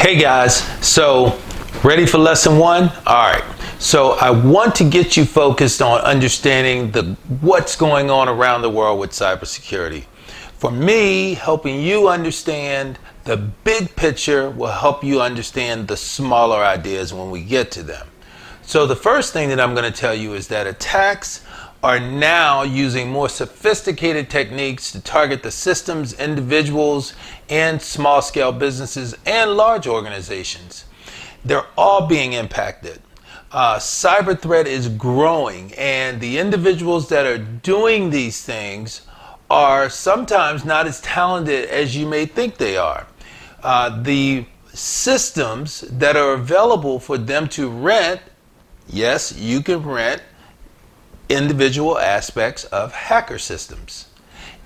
Hey guys, so ready for lesson one? All right, so I want to get you focused on understanding what's going on around the world with cybersecurity. For me, helping you understand the big picture will help you understand the smaller ideas when we get to them. So the first thing that I'm going to tell you is that attacks are now using more sophisticated techniques to target the systems, individuals, and small-scale businesses and large organizations. They're all being impacted. Cyber threat is growing, and the individuals that are doing these things are sometimes not as talented as you may think they are. The systems that are available for them to rent, yes, you can rent individual aspects of hacker systems,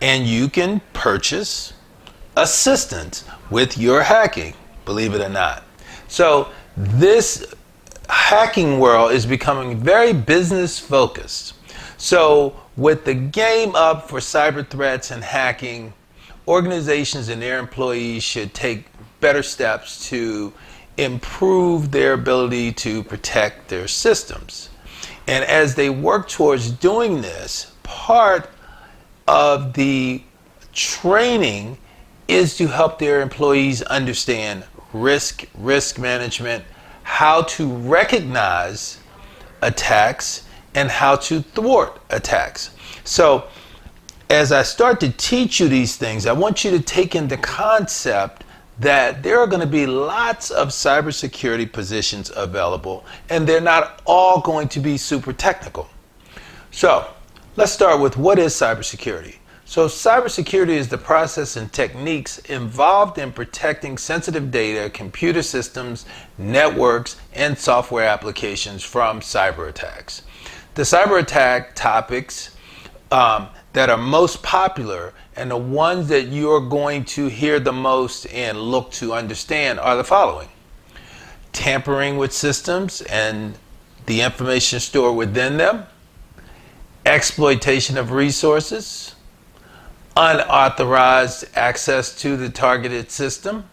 and you can purchase assistance with your hacking, believe it or not. So this hacking world is becoming very business focused. So with the game up for cyber threats and hacking, organizations and their employees should take better steps to improve their ability to protect their systems. And as they work towards doing this, part of the training is to help their employees understand risk management, how to recognize attacks, and how to thwart attacks. So as I start to teach you these things, I want you to take in the concept that there are going to be lots of cybersecurity positions available, and they're not all going to be super technical. So let's start with what is cybersecurity. So cybersecurity is the process and techniques involved in protecting sensitive data, computer systems, networks, and software applications from cyber attacks. The cyber attack topics that are most popular and the ones that you're going to hear the most and look to understand are the following: tampering with systems and the information stored within them, exploitation of resources, unauthorized access to the targeted system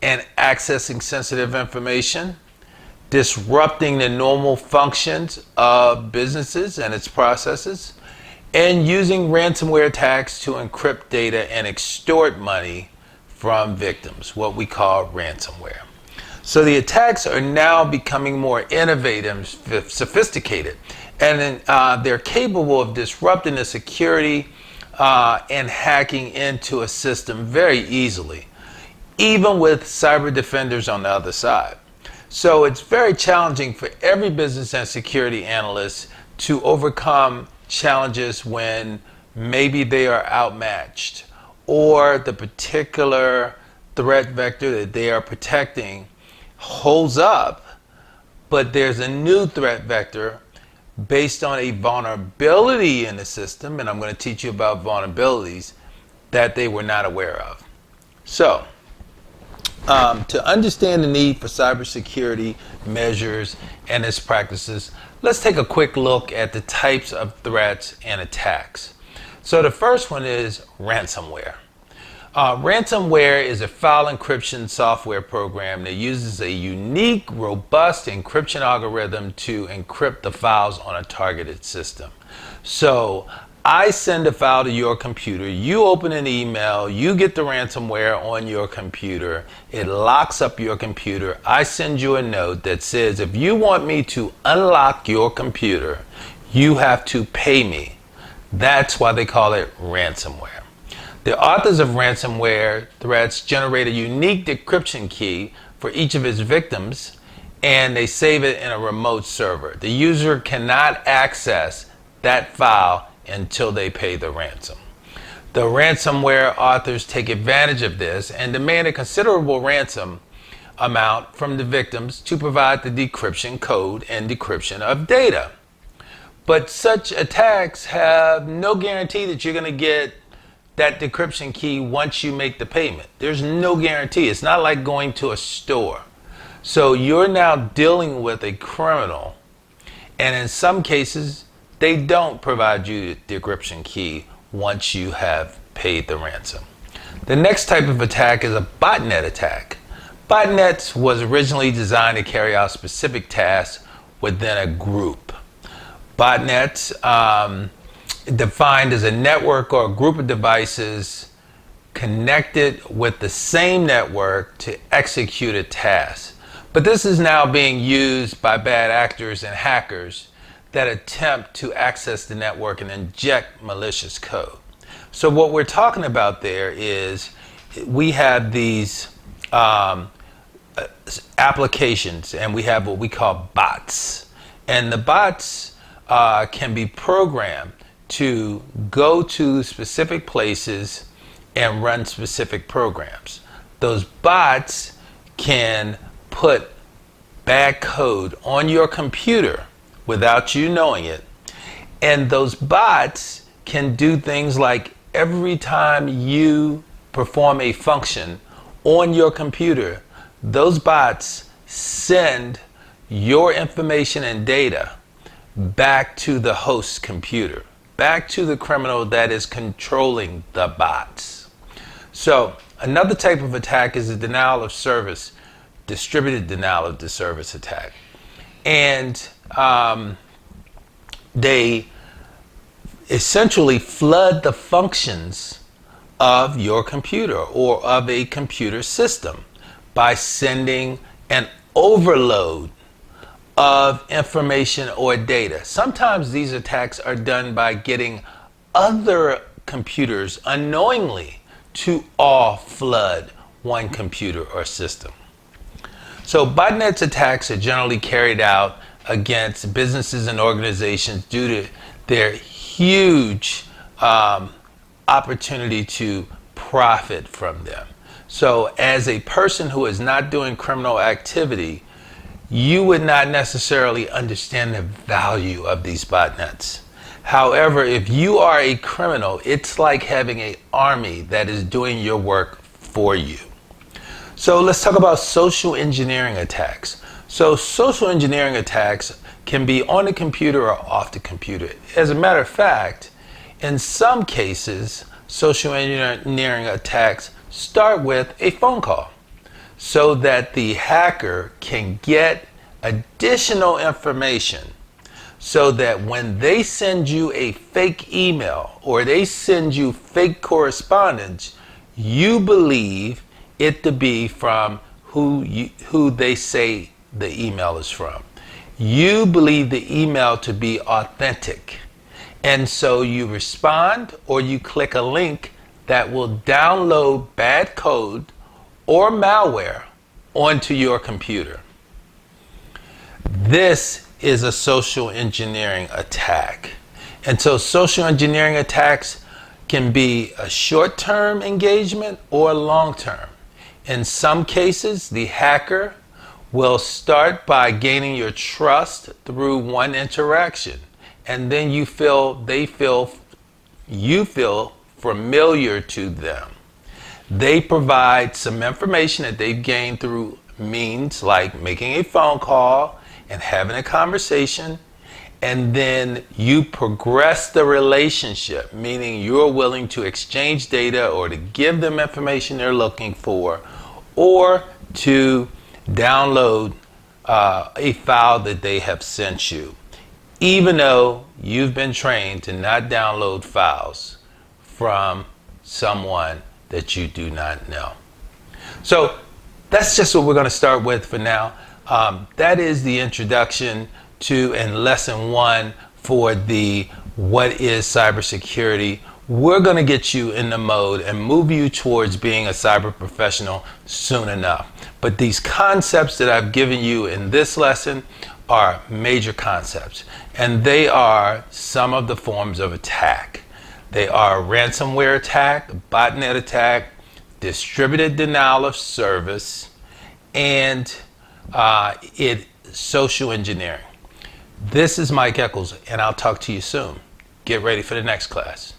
and accessing sensitive information, disrupting the normal functions of businesses and its processes, and using ransomware attacks to encrypt data and extort money from victims, what we call ransomware. So the attacks are now becoming more innovative, sophisticated, and they're capable of disrupting the security and hacking into a system very easily, even with cyber defenders on the other side. So it's very challenging for every business and security analyst to overcome challenges when maybe they are outmatched, or the particular threat vector that they are protecting holds up, but there's a new threat vector based on a vulnerability in the system, and I'm going to teach you about vulnerabilities that they were not aware of. So to understand the need for cybersecurity measures and its practices, let's take a quick look at the types of threats and attacks. So the first one is ransomware. Ransomware is a file encryption software program that uses a unique, robust encryption algorithm to encrypt the files on a targeted system. So I send a file to your computer, you open an email, you get the ransomware on your computer, it locks up your computer. I send you a note that says, if you want me to unlock your computer, you have to pay me. That's why they call it ransomware. The authors of ransomware threats generate a unique decryption key for each of its victims, and they save it in a remote server. The user cannot access that file until they pay the ransom. The ransomware authors take advantage of this and demand a considerable ransom amount from the victims to provide the decryption code and decryption of data. But such attacks have no guarantee that you're going to get that decryption key once you make the payment. There's no guarantee. It's not like going to a store. So you're now dealing with a criminal, and in some cases they don't provide you the decryption key once you have paid the ransom. The next type of attack is a botnet attack. Botnets was originally designed to carry out specific tasks within a group. Botnets, defined as a network or a group of devices connected with the same network to execute a task. But this is now being used by bad actors and hackers that attempt to access the network and inject malicious code. So what we're talking about there is we have these applications, and we have what we call bots. And the bots can be programmed to go to specific places and run specific programs. Those bots can put bad code on your computer without you knowing it. And those bots can do things like every time you perform a function on your computer, those bots send your information and data back to the host computer, back to the criminal that is controlling the bots. So another type of attack is a denial of service, distributed denial of the service attack. And they essentially flood the functions of your computer or of a computer system by sending an overload of information or data. Sometimes these attacks are done by getting other computers unknowingly to all flood one computer or system. So botnets attacks are generally carried out against businesses and organizations due to their huge opportunity to profit from them. So as a person who is not doing criminal activity, you would not necessarily understand the value of these botnets. However, if you are a criminal, it's like having an army that is doing your work for you. So let's talk about social engineering attacks. So social engineering attacks can be on the computer or off the computer. As a matter of fact, in some cases, social engineering attacks start with a phone call so that the hacker can get additional information so that when they send you a fake email or they send you fake correspondence, you believe it to be from who they say the email is from. You believe the email to be authentic. And so you respond or you click a link that will download bad code or malware onto your computer. This is a social engineering attack. And so social engineering attacks can be a short-term engagement or long-term. In some cases, the hacker will start by gaining your trust through one interaction. And then you feel familiar to them. They provide some information that they've gained through means like making a phone call and having a conversation, and then you progress the relationship, meaning you're willing to exchange data or to give them information they're looking for, or to download a file that they have sent you, even though you've been trained to not download files from someone that you do not know. So that's just what we're going to start with for now. That is the introduction to and lesson 1 for the what is cybersecurity. We're going to get you in the mode and move you towards being a cyber professional soon enough. But these concepts that I've given you in this lesson are major concepts, and they are some of the forms of attack. They are ransomware attack, botnet attack, distributed denial of service, and social engineering. This is Mike Echols, and I'll talk to you soon. Get ready for the next class.